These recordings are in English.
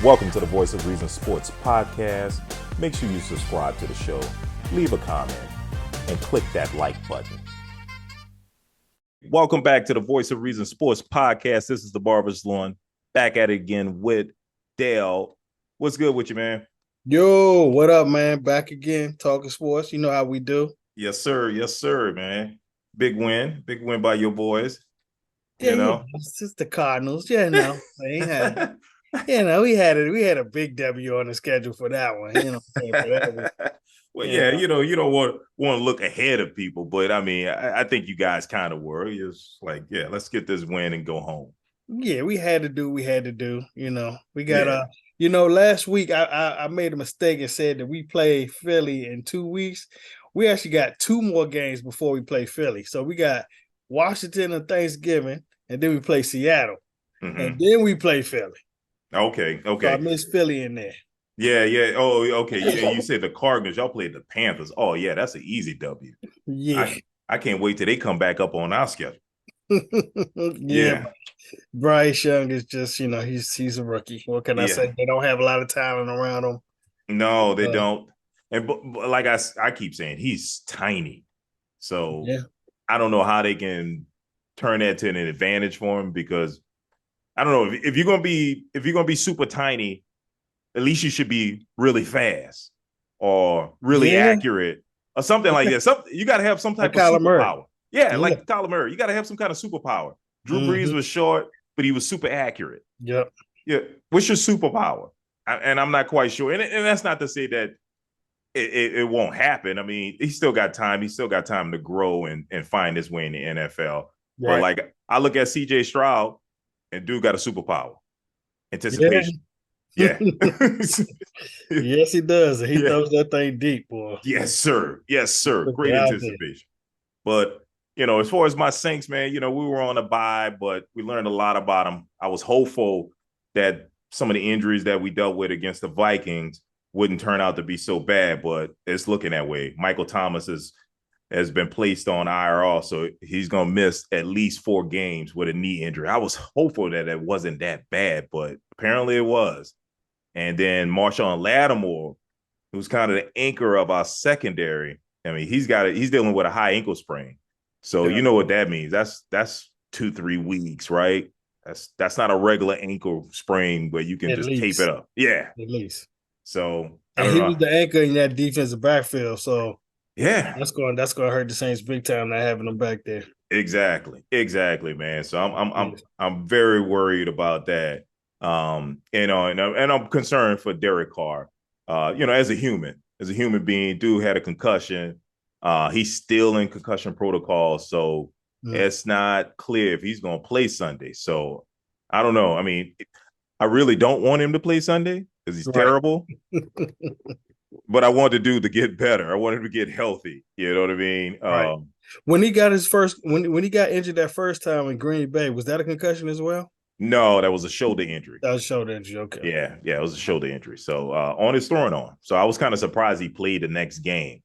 Welcome to the Voice of Reason Sports Podcast. Make sure you subscribe to the show, leave a comment, and click that like button. Welcome back to the Voice of Reason Sports Podcast. This is the Barber's Lawn, back at it again with Dale. What's good with you, man? Yo, what up, man? Back again, talking sports. You know how we do. Yes, sir. Yes, sir, man. Big win by your boys. Yeah, it's just the Cardinals. They had, we had it. We had a big W on the schedule for that one. Well, yeah, you don't want to look ahead of people, but I mean, I think you guys kind of were. It's like, yeah, let's get this win and go home. Yeah, we had to do. We had to do. We got last week I made a mistake and said that we play Philly in 2 weeks. We actually got 2 more games before we play Philly. So we got Washington on Thanksgiving, and then we play Seattle, and then we play Philly. Okay. So I missed Philly in there. Yeah. Oh, okay. You said the Cardinals. Y'all played the Panthers. Oh, yeah, that's an easy W. Yeah. I can't wait till they come back up on our schedule. Yeah. Bryce Young is just, he's a rookie. What can I say? They don't have a lot of talent around him. No, they don't. And but like I keep saying, he's tiny. So I don't know how they can turn that to an advantage for him, because I don't know if you're gonna be super tiny, at least you should be really fast or really accurate or something like that. You got to have some type of superpower. Like Kyler Murray. You got to have some kind of superpower. Drew Brees was short, but he was super accurate. Yeah. What's your superpower? And I'm not quite sure. And that's not to say that it won't happen. I mean, he still got time. He still got time to grow and find his way in the NFL. Right. But like, I look at CJ Stroud, and dude got a superpower. Anticipation. Yeah. Yes, he does. And he throws that thing deep, boy. Yes, sir. Great anticipation. But, as far as my Saints, man, we were on a bye, but we learned a lot about them. I was hopeful that some of the injuries that we dealt with against the Vikings wouldn't turn out to be so bad, but it's looking that way. Michael Thomas has been placed on IR, so he's going to miss at least 4 games with a knee injury. I was hopeful that it wasn't that bad, but apparently it was. And then Marshawn Lattimore, who's kind of the anchor of our secondary, I mean, he's dealing with a high ankle sprain. So you know what that means. That's 2-3 weeks, right? That's not a regular ankle sprain where you can just tape it up. Yeah. At least. So he was the anchor in that defensive backfield. So that's going to hurt the Saints big time, not having them back there. Exactly, man. So I'm very worried about that. And I'm concerned for Derek Carr. As a human being, dude had a concussion. He's still in concussion protocol, so it's not clear if he's going to play Sunday. So I don't know. I mean, I really don't want him to play Sunday because he's terrible. But I want the dude to get better. I want him to get healthy. You know what I mean? Right. When he got when he got injured that first time in Green Bay, was that a concussion as well? No, that was a shoulder injury. That was a shoulder injury. Okay. Yeah, it was a shoulder injury. So on his throwing arm. So I was kind of surprised he played the next game.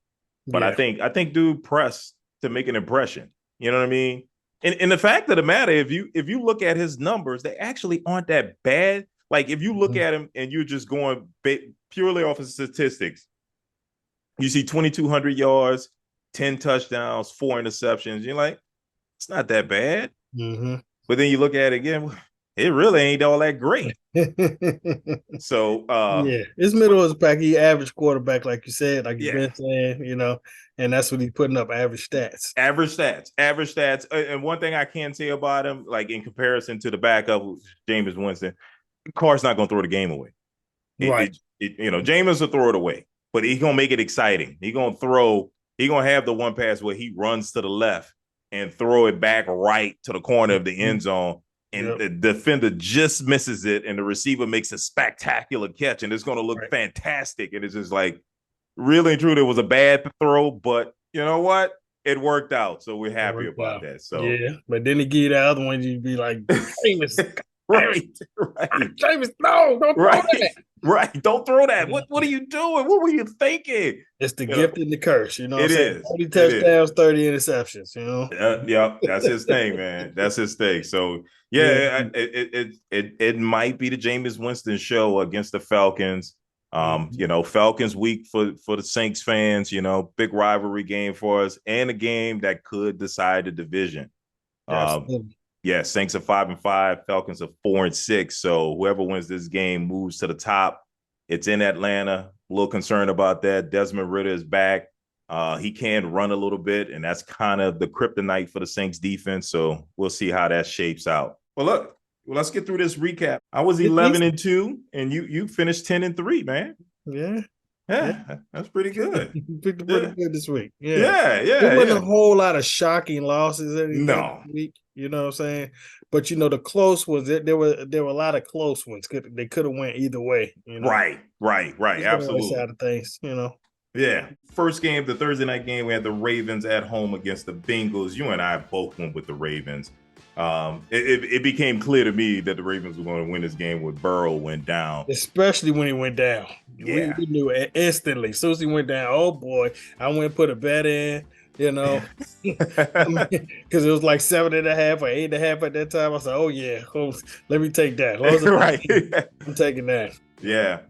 But I think dude pressed to make an impression. You know what I mean? And the fact of the matter, if you look at his numbers, they actually aren't that bad. Like if you look at him and you're just going purely off of statistics, you see 2,200 yards, 10 touchdowns, 4 interceptions. You're like, it's not that bad. But then you look at it again, it really ain't all that great. So it's middle of the pack. He average quarterback, like you said, like you've been saying, and that's what he's putting up, average stats. And one thing I can say about him, like in comparison to the backup, Jameis Winston, Carr's not going to throw the game away. Right. Jameis will throw it away, but he's going to make it exciting. He's going to have the one pass where he runs to the left and throw it back right to the corner of the end zone. And the defender just misses it, and the receiver makes a spectacular catch, and it's going to look fantastic. And it's just like, really and truly, it was a bad throw, but you know what? It worked out, so we're happy about that. So but then he get the other one, you'd be like, Jameis, right. Jameis, no, don't throw that. Right, don't throw that. What are you doing? What were you thinking? It's the gift and the curse, It is 30 touchdowns, 30 interceptions, that's his thing, man. That's his thing. So Yeah, it might be the Jameis Winston show against the Falcons. Falcons week for the Saints fans, big rivalry game for us, and a game that could decide the division. Yeah, Saints are 5-5, Falcons are 4-6. So whoever wins this game moves to the top. It's in Atlanta. A little concerned about that. Desmond Ridder is back. He can run a little bit, and that's kind of the kryptonite for the Saints defense. So we'll see how that shapes out. Well, look, let's get through this recap. I was 11-2, and you finished 10-3, man. Yeah, that's pretty good. Pretty good this week. Yeah. There wasn't a whole lot of shocking losses this week. You know what I'm saying? But the close ones, there were a lot of close ones. They could have went either way. Right. Absolutely. Side of things. Yeah. First game, the Thursday night game, we had the Ravens at home against the Bengals. You and I both went with the Ravens. It became clear to me that the Ravens were going to win this game when Burrow went down. Especially when he went down. We knew it instantly. As soon as he went down, oh boy, I went and put a bet in, because it was like 7.5 or 8.5 at that time. I said, oh yeah, let me take that. Right. I'm taking that. Yeah,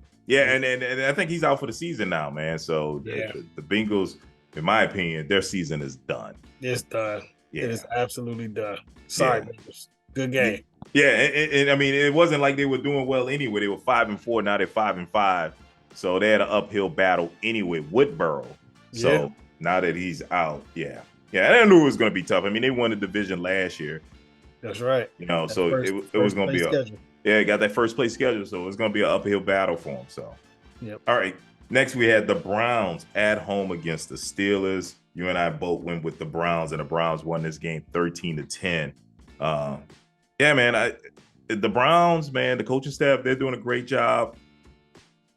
and I think he's out for the season now, man. So the Bengals, in my opinion, their season is done. It's done. Yeah. It is absolutely done. Sorry, Bengals. Good game. Yeah, and I mean, it wasn't like they were doing well anyway. They were 5-4, now they're 5-5. So they had an uphill battle anyway with Burrow. So now that he's out, I knew it was going to be tough. I mean, they won the division last year. That's right. So it was going to be got that first place schedule. So it was going to be an uphill battle for him. So, All right. Next, we had the Browns at home against the Steelers. You and I both went with the Browns, and the Browns won this game 13-10. Man, the Browns, man, the coaching staff, they're doing a great job.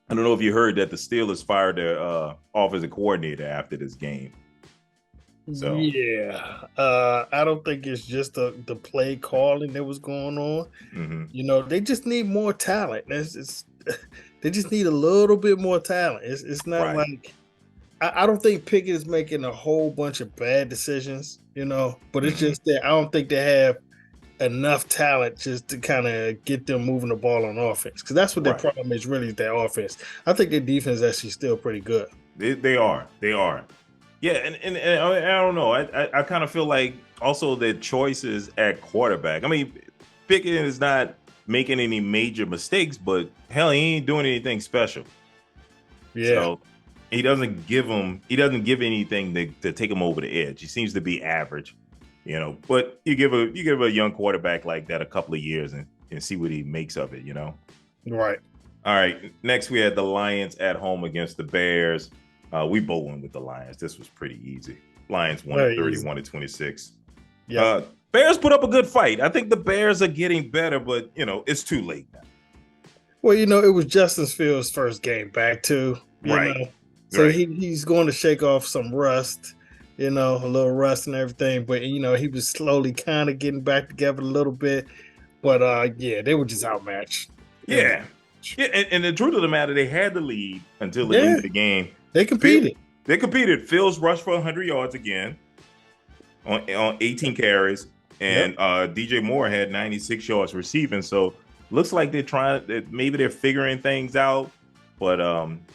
I don't know if you heard that the Steelers fired their offensive coordinator after this game. So I don't think it's just the play calling that was going on. Mm-hmm. They just need more talent. They just need a little bit more talent. It's not like I don't think Pickett is making a whole bunch of bad decisions, but it's just that I don't think they have enough talent just to kind of get them moving the ball on offense, because that's what their problem is, really, their offense. I think their defense is actually still pretty good. They are. Yeah, and I don't know. I kind of feel like also their choices at quarterback. I mean, Pickett is not making any major mistakes, but hell, he ain't doing anything special. Yeah. So he doesn't give anything to take him over the edge. He seems to be average. But you give a young quarterback like that a couple of years and see what he makes of it, Right. All right. Next, we had the Lions at home against the Bears. We both went with the Lions. This was pretty easy. Lions won 31-26. Yeah. Bears put up a good fight. I think the Bears are getting better, but it's too late now. Well, it was Justin Fields' first game back too. So he's going to shake off some rust. A little rust and everything, but he was slowly kind of getting back together a little bit. But they were just outmatched. Yeah. And the truth of the matter, they had the lead until the end of the game. They competed. Fields rushed for 100 yards again on 18 carries, and DJ Moore had 96 yards receiving. So looks like maybe they're figuring things out. But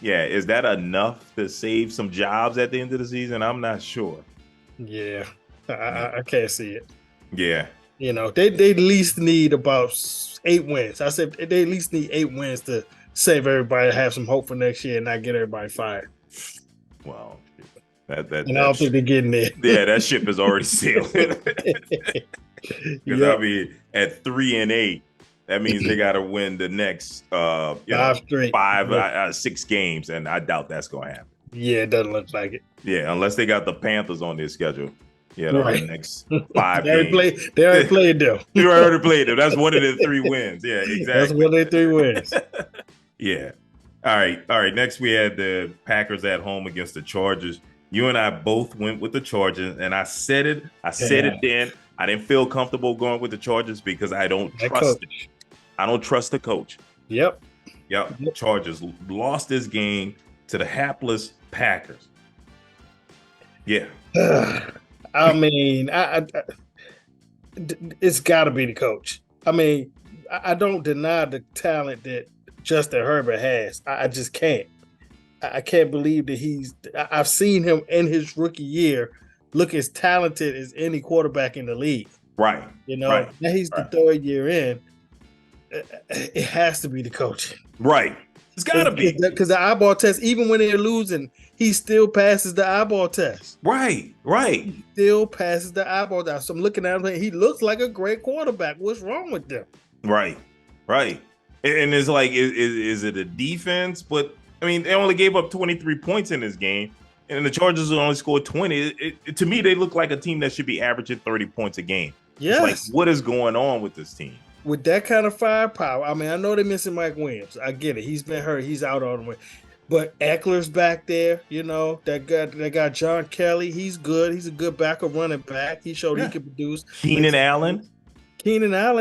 is that enough to save some jobs at the end of the season? I'm not sure. Yeah, I can't see it. Yeah. They at least need about 8 wins. I said they at least need 8 wins to save everybody, have some hope for next year, and not get everybody fired. Well, I don't think they're getting there. Yeah, that ship is already sailed. Because I mean, at 3-8. That means they got to win the next 6 games, and I doubt that's going to happen. Yeah, it doesn't look like it. Yeah, unless they got the Panthers on their schedule. The next 5 games. They already played them. They already played them. That's one of their 3 wins. Yeah, exactly. That's one of their 3 wins. Yeah. All right. Next, we had the Packers at home against the Chargers. You and I both went with the Chargers, and I said it. Then. I didn't feel comfortable going with the Chargers because I don't trust it. I don't trust the coach. Yep. Chargers lost this game to the hapless Packers. Yeah. I mean, it's got to be the coach. I mean, I don't deny the talent that Justin Herbert has. I just can't. I can't believe that I've seen him in his rookie year look as talented as any quarterback in the league. Right. Now he's the third year in. It has to be the coaching. Right. It's got to be. Because the eyeball test, even when they're losing, he still passes the eyeball test. Right. He still passes the eyeball test. So I'm looking at him, he looks like a great quarterback. What's wrong with them? Right. And it's like, is it a defense? But, I mean, they only gave up 23 points in this game, and the Chargers only scored 20. To me, they look like a team that should be averaging 30 points a game. Yes. It's like, what is going on with this team? With that kind of firepower, I mean, I know they're missing Mike Williams. I get it. He's been hurt. He's out on the way. But Eckler's back there, that guy John Kelly, he's good. He's a good backup running back. He showed he could produce. Keenan Allen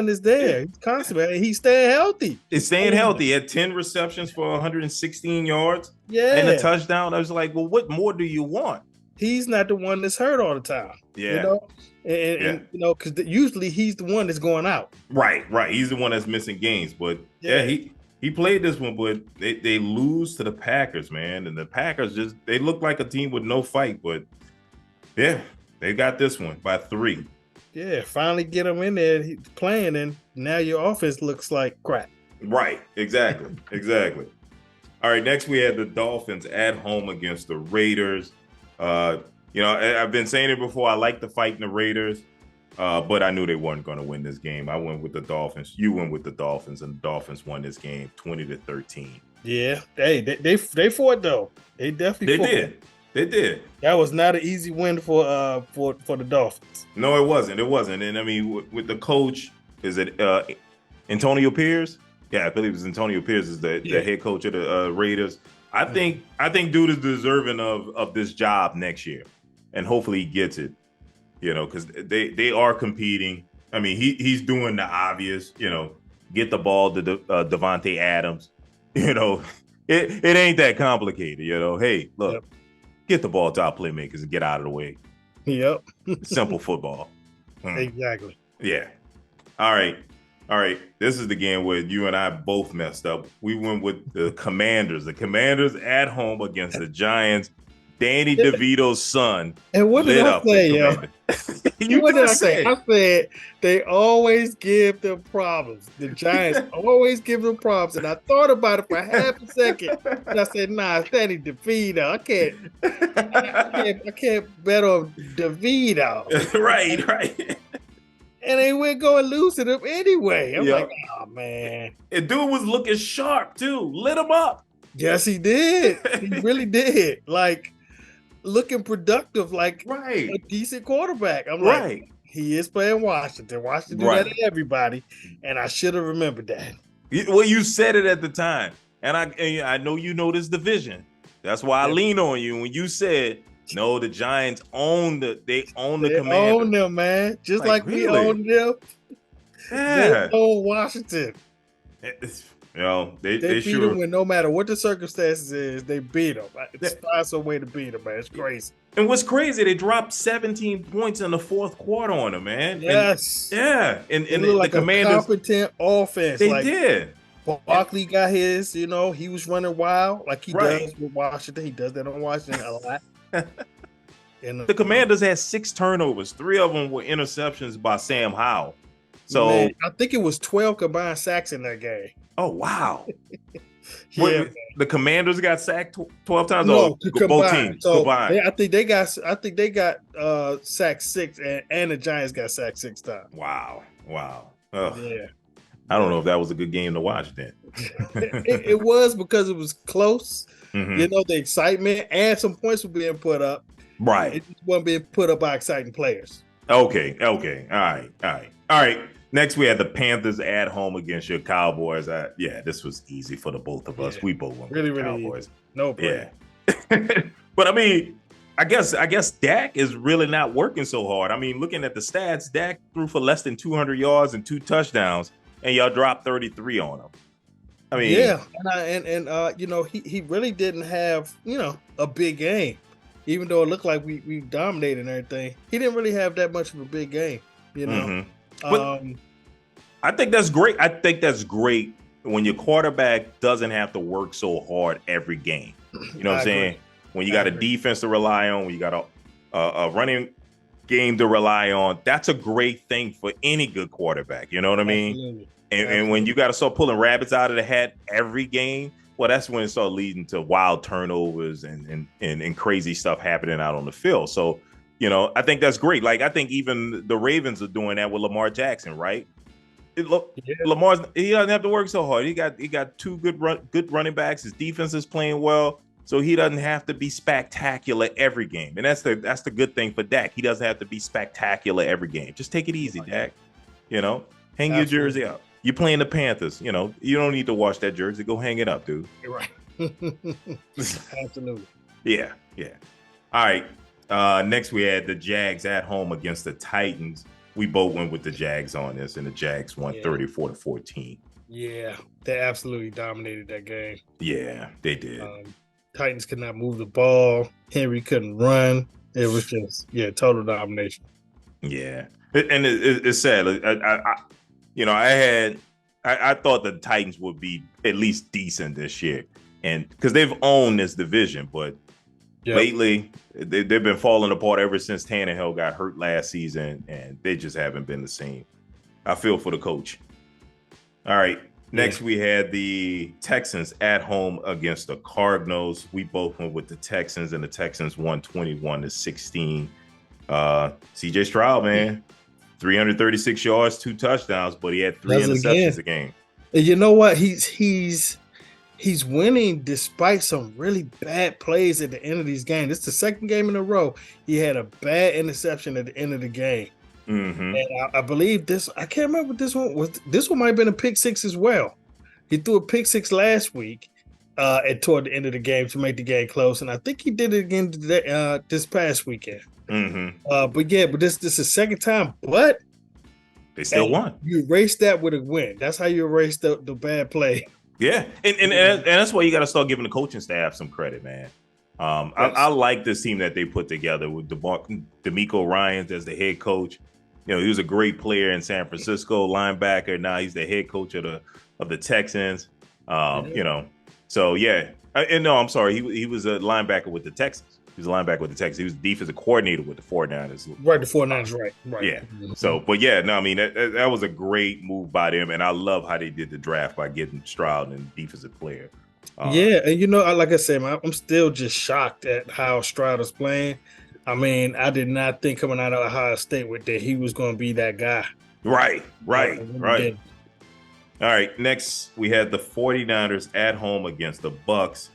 is there. He's constantly. He's staying healthy. He's staying healthy. He had 10 receptions for 116 yards. Yeah. And a touchdown. I was like, well, what more do you want? He's not the one that's hurt all the time. Yeah. And because usually he's the one that's going out. Right. He's the one that's missing games. But he played this one, but they lose to the Packers, man. And the Packers they look like a team with no fight. But yeah, they got this one by 3. Yeah, finally get him in there playing, and now your offense looks like crap. Right. Exactly. All right. Next, we had the Dolphins at home against the Raiders. I've been saying it before. I like the fight in the Raiders, but I knew they weren't going to win this game. I went with the Dolphins. You went with the Dolphins, and the Dolphins won this game 20-13. Yeah, they fought though. They definitely fought. They did. That was not an easy win for the Dolphins. No, it wasn't. And I mean, with the coach, is it Antonio Pierce? Yeah, I believe it's Antonio Pierce is the head coach of the Raiders. I think dude is deserving of this job next year, and hopefully he gets it. Because they are competing. I mean, he's doing the obvious. Get the ball to Devontae Adams. It ain't that complicated. Hey, look, get the ball to our playmakers and get out of the way. Yep. Simple football. Exactly. Yeah. All right. This is the game where you and I both messed up. We went with the Commanders. The Commanders at home against the Giants. Danny DeVito's son. And what did I say, yo? What did I say? I said they always give them problems. The Giants always give them problems. And I thought about it for half a second. And I said, nah, it's Danny DeVito. I can't bet on DeVito. Right. And they went going lose to them anyway. I'm like, oh, man. And dude was looking sharp, too. Lit him up. Yes, he did. He really did. Like, looking productive, like a decent quarterback. I'm like, he is playing Washington. Washington do that to everybody. And I should have remembered that. Well, you said it at the time. And I know you know this division. That's why I lean on you when you said, no, the Giants own the Commanders. They own them, man. Just like we own them. Yeah. They own Washington. They beat them when no matter what the circumstances is, they beat them. It's some way to beat them, man. It's crazy. And what's crazy, they dropped 17 points in the fourth quarter on them, man. Yes. And the like Commanders, a competent offense. They did. Barkley got his, he was running wild like he does with Washington. He does that on Washington a lot. And the Commanders had 6 turnovers. 3 of them were interceptions by Sam Howell. So man, I think it was 12 combined sacks in that game. Oh wow! Yeah, the Commanders got sacked 12 times. No, both teams combined. I think they got sacked 6, and the Giants got sacked 6 times. Wow. Yeah. I don't know if that was a good game to watch then. it was because it was close. Mm-hmm. The excitement and some points were being put up. Right. It just wasn't being put up by exciting players. Okay. All right. Next, we had the Panthers at home against your Cowboys. This was easy for the both of us. We both went with the Cowboys. Easy. No problem. Yeah. But I mean, I guess Dak is really not working so hard. I mean, looking at the stats, Dak threw for less than 200 yards and 2 touchdowns, and y'all dropped 33 on him. I mean, he really didn't have a big game, even though it looked like we dominated and everything. He didn't really have that much of a big game, Mm-hmm. I think that's great. I think that's great when your quarterback doesn't have to work so hard every game. You know what I'm saying? When you got a defense to rely on, when you got a running game to rely on, that's a great thing for any good quarterback. You know what I mean? Absolutely. And when you got to start pulling rabbits out of the hat every game, well, that's when it starts leading to wild turnovers and crazy stuff happening out on the field. So, you know, I think that's great. Like, I think even the Ravens are doing that with Lamar Jackson, right? Lamar's, he doesn't have to work so hard. He got two good running backs. His defense is playing well, so he doesn't have to be spectacular every game. And that's the good thing for Dak. He doesn't have to be spectacular every game. Just take it easy, Dak. You know, hang your jersey up. You're playing the Panthers. You know, you don't need to wash that jersey. Go hang it up, dude. You're right. Absolutely. Yeah. All right. Next, we had the Jags at home against the Titans. We both went with the Jags on this, and the Jags won 34-14. Yeah, they absolutely dominated that game. Yeah, they did. Titans could not move the ball. Henry couldn't run. It was just, total domination. Yeah, and it's sad. I thought the Titans would be at least decent this year, and because they've owned this division, but lately they've been falling apart ever since Tannehill got hurt last season, and they just haven't been the same. I feel for the coach. All right, next we had the Texans at home against the Cardinals. We both went with the Texans, and the Texans won 21-16. CJ Stroud, man, 336 yards, 2 touchdowns, but he had 3 interceptions a game. And you know what? He's winning despite some really bad plays at the end of these games. This is the second game in a row he had a bad interception at the end of the game. Mm-hmm. And I believe this, I can't remember what this one was. This one might have been a pick six as well. He threw a pick six last week toward the end of the game to make the game close. And I think he did it again today, this past weekend. Mm-hmm. But this is the second time, but they still won. You erase that with a win. That's how you erase the bad play. Yeah, and that's why you got to start giving the coaching staff some credit, man. I like this team that they put together with DeMeco Ryans as the head coach. You know, he was a great player in San Francisco, linebacker. Now he's the head coach of the Texans. You know, so I'm sorry, he was a linebacker with the Texans. He was a linebacker with the Texans. He was the defensive coordinator with the 49ers. Right, the 49ers, right. Yeah. So, but that was a great move by them, and I love how they did the draft by getting Stroud and defensive player. And like I said, man, I'm still just shocked at how Stroud is playing. I mean, I did not think coming out of Ohio State that he was going to be that guy. Right. All right, next we had the 49ers at home against the Bucs.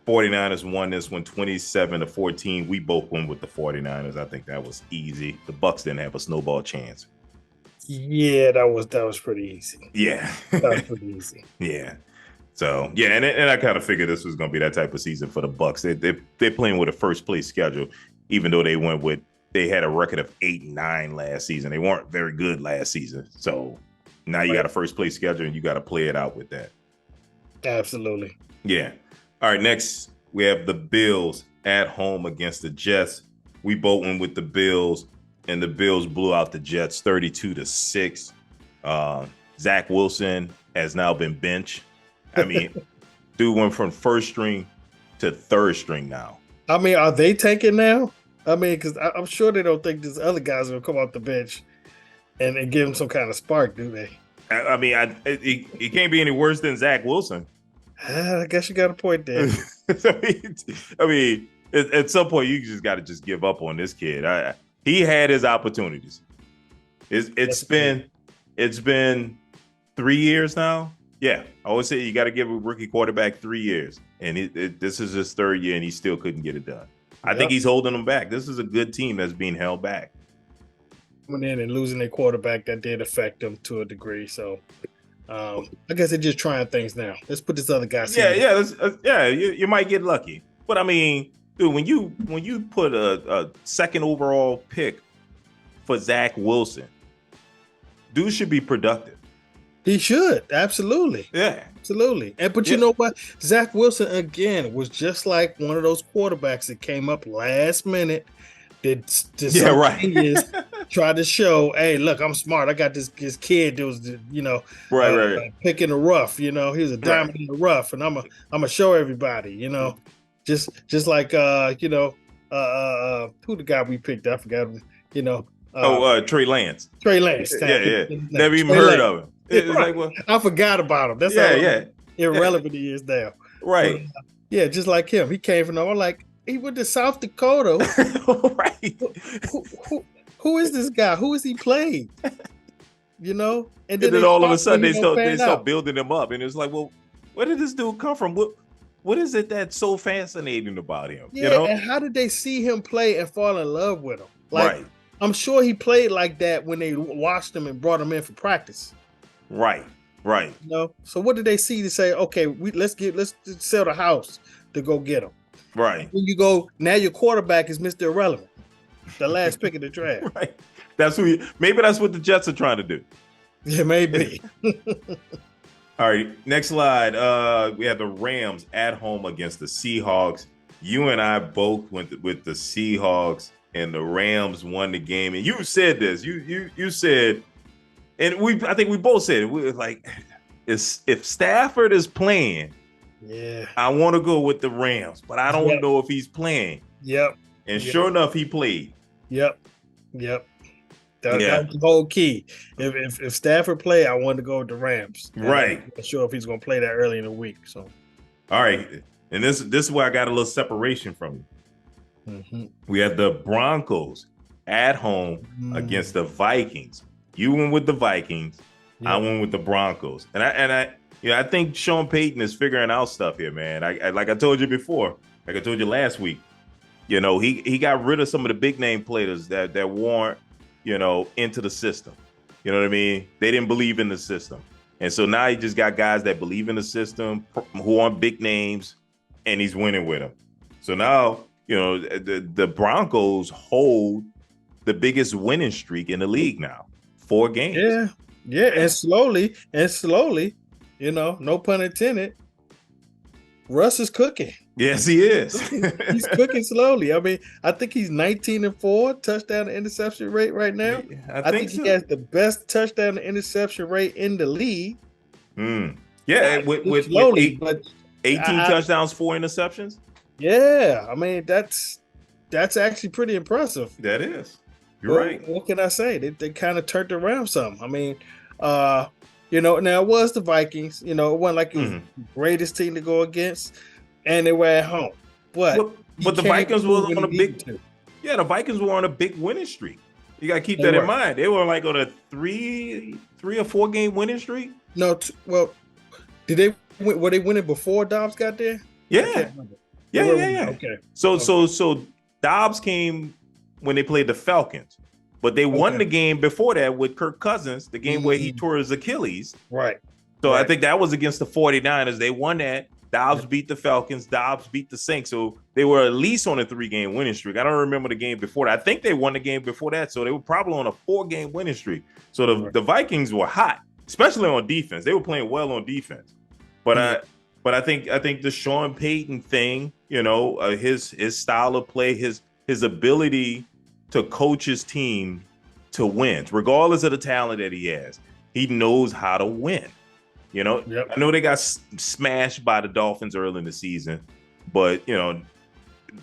49ers won this one 27-14. We both went with the 49ers. I think that was easy. The Bucs didn't have a snowball chance. Yeah, that was pretty easy. Yeah. That was pretty easy. Yeah. So, and I kind of figured this was going to be that type of season for the Bucs. They're playing with a first place schedule, even though they had a record of 8-9 last season. They weren't very good last season. So now you got a first place schedule and you got to play it out with that. Absolutely. Yeah. All right, next we have the Bills at home against the Jets. We both went with the Bills, and the Bills blew out the Jets 32-6. Zach Wilson has now been benched. I mean, dude went from first string to third string now. I mean, are they tanking now? I mean, because I'm sure they don't think these other guys will come off the bench and give them some kind of spark, do they? I mean, it can't be any worse than Zach Wilson. I guess you got a point there. I mean, at some point you just got to just give up on this kid. He had his opportunities. It's been 3 years now. Yeah, I always say you got to give a rookie quarterback 3 years, and this is his third year, and he still couldn't get it done. I think he's holding them back. This is a good team that's being held back. Coming in and losing their quarterback, that did affect them to a degree. So. I guess they're just trying things now. Let's put this other guy. You might get lucky, but I mean, dude, when you put a second overall pick for Zach Wilson, dude should be productive. He should, absolutely. Yeah, absolutely. But you know what? Zach Wilson again was just like one of those quarterbacks that came up last minute, Did Yeah, some right. genius try to show, hey, look, I'm smart. I got this kid that was, Right. picking the rough. He was a Right. diamond in the rough, and I'm a show everybody. Just like who the guy we picked? I forgot. You know, Trey Lance. Trey Lance. Yeah. Never even Trey heard Lance. of him. It's Right. like, well, I forgot about him. That's how yeah. irrelevant he is now. But Right. yeah, just like him, he came from nowhere. Like he went to South Dakota. Right. Who is this guy? Who is he playing? And then And they then all of a start, sudden they pan start out. building him up, and it's like, well, where did this dude come from? What is it that's so fascinating about him? Yeah, and how did they see him play and fall in love with him? Like, Right. I'm sure he played like that when they watched him and brought him in for practice. Right. So what did they see to say, okay, let's sell the house to go get him? Right. When you go, now your quarterback is Mr. Irrelevant, the last pick of the draft. Right. Maybe that's what the Jets are trying to do. Yeah, maybe. All right, next slide. We have the Rams at home against the Seahawks. You and I both went with the Seahawks, and the Rams won the game. And you said this. You said, and I think we both said it. We were like, if Stafford is playing, yeah, I want to go with the Rams, but I don't know if he's playing. Yep. And sure enough, he played. Yep. That was the whole key. If Stafford played, I wanted to go with the Rams. Right. I'm not sure if he's going to play that early in the week. So, all right, and this is where I got a little separation from you. Mm-hmm. We have the Broncos at home against the Vikings. You went with the Vikings. I went with the Broncos, and I think Sean Payton is figuring out stuff here, man. I like I told you before, like I told you last week. He got rid of some of the big name players that weren't, into the system. You know what I mean? They didn't believe in the system. And so now he just got guys that believe in the system, who aren't big names, and he's winning with them. So now, the Broncos hold the biggest winning streak in the league now. 4 games. Yeah. And slowly, no pun intended, Russ is cooking. Yes, he is. He's cooking slowly. I mean, I think he's 19-4 touchdown to interception rate right now. I think so. He has the best touchdown to interception rate in the league. Yeah, with slowly, but 18 touchdowns, 4 interceptions. Yeah, I mean that's actually pretty impressive. That is. You're right. What can I say? They kind of turned around some. I mean, now it was the Vikings. It wasn't like the greatest team to go against, and they were at home. But the Vikings were on a big. Yeah, the Vikings were on a big winning streak. You got to keep that in mind. They were like on a 3 or 4 game winning streak. No, did they? Were they winning before Dobbs got there? Yeah. Okay. So Dobbs came when they played the Falcons, but they won the game before that with Kirk Cousins, the game where he tore his Achilles. Right. So I think that was against the 49ers. They won that. Dobbs beat the Falcons. Dobbs beat the Saints. So they were at least on a 3-game winning streak. I don't remember the game before that. I think they won the game before that. So they were probably on a 4-game winning streak. So the Vikings were hot, especially on defense. They were playing well on defense. But I think the Sean Payton thing, his style of play, his ability to coach his team to win, regardless of the talent that he has, he knows how to win. I know they got smashed by the Dolphins early in the season, but it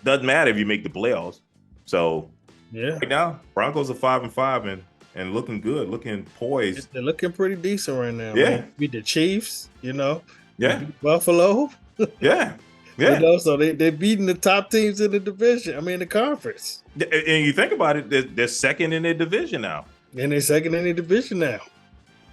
doesn't matter if you make the playoffs. So right now, Broncos are 5-5 and looking good, looking poised. They're looking pretty decent right now. Yeah, man. Beat the Chiefs, Yeah, Buffalo. Yeah. So they're beating the top teams in the division. I mean, the conference. And you think about it, they're second in their division now. And they're second in the division now.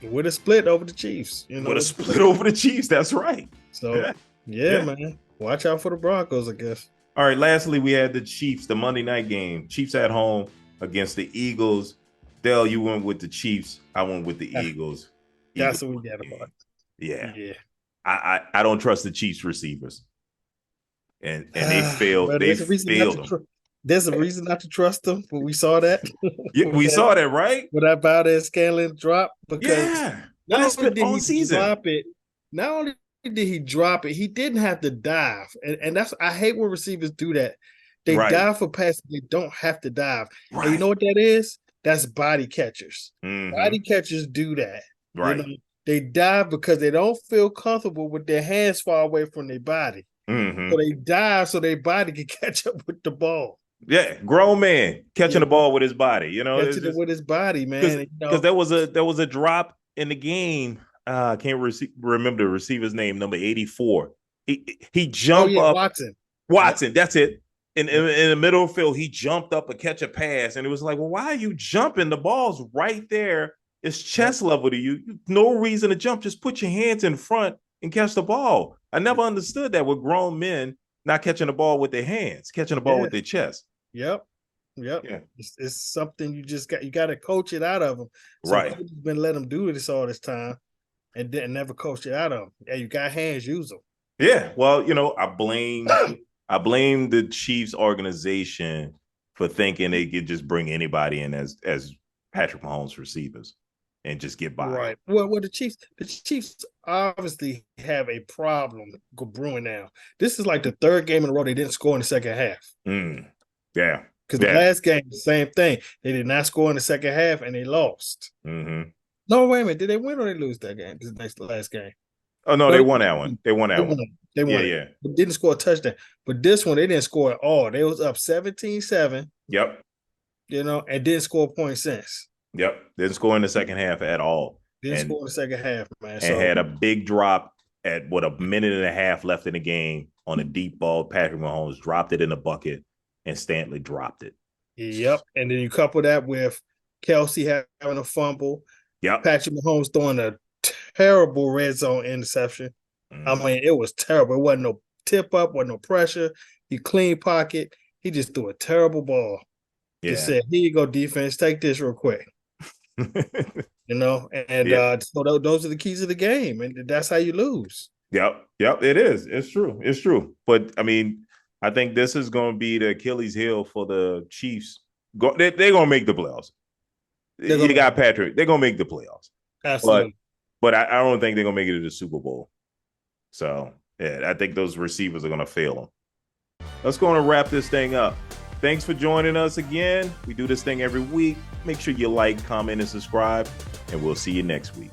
With a split over the Chiefs. With a split over the Chiefs, that's right. So, man. Watch out for the Broncos, I guess. All right, lastly, we had the Chiefs, the Monday night game. Chiefs at home against the Eagles. Dale, you went with the Chiefs. I went with the Eagles. That's what we got about. Yeah. I don't trust the Chiefs receivers. And they failed. They failed them. There's a reason not to trust them, but we saw that. We saw that, right? With that Valdez-Scantling drop. Because not only did he drop it, not only did he drop it, he didn't have to dive. And that's, I hate when receivers do that. They Right. dive for passes. They don't have to dive. Right. And you know what that is? That's body catchers. Mm-hmm. Body catchers do that. Right. You know, they dive because they don't feel comfortable with their hands far away from their body. Mm-hmm. So they dive so their body can catch up with the ball. Yeah, grown man catching the ball with his body. You know, catching it with his body, man. Because there was a drop in the game. I can't remember the receiver's name, number 84. He jumped up. Watson, that's it. In the middle of the field, he jumped up to catch a pass, and it was like, well, why are you jumping? The ball's right there. It's chest level to you. No reason to jump. Just put your hands in front and catch the ball. I never understood that with grown men not catching the ball with their hands, catching the ball with their chest. Yep. Yeah. It's something you got to coach it out of them. Right. Coaches been letting them do this all this time and didn't never coach it out of them. Yeah, you got hands, use them. Yeah. Well, I blame the Chiefs organization for thinking they could just bring anybody in as Patrick Mahomes receivers and just get by. Right. Well, the Chiefs obviously have a problem brewing now. This is like the third game in a row they didn't score in the second half. Yeah. Because the last game, the same thing. They did not score in the second half and they lost. Mm-hmm. No, wait a minute. Did they win or they lose that game? The last game. Oh no, they won that one. They won. They won. Yeah. But didn't score a touchdown. But this one, they didn't score at all. They was up 17-7. Yep. And didn't score a point since. Yep. Didn't score in the second half at all. Didn't score in the second half, man. And had a big drop at a minute and a half left in the game on a deep ball. Patrick Mahomes dropped it in the bucket, and Stanley dropped it. Yep. And then you couple that with Kelsey having a fumble. Yep. Patrick Mahomes throwing a terrible red zone interception. I mean, it was terrible. It wasn't no tip up, wasn't no pressure. He clean pocket. He just threw a terrible ball. Yeah. Just said, here you go, defense. Take this real quick. So those are the keys of the game, and that's how you lose. Yep. It is. It's true. But I mean, I think this is going to be the Achilles heel for the Chiefs. They're going to make the playoffs. You got Patrick. They're going to make the playoffs. Absolutely. But I don't think they're going to make it to the Super Bowl. So, yeah, I think those receivers are going to fail them. Let's go and wrap this thing up. Thanks for joining us again. We do this thing every week. Make sure you like, comment, and subscribe, and we'll see you next week.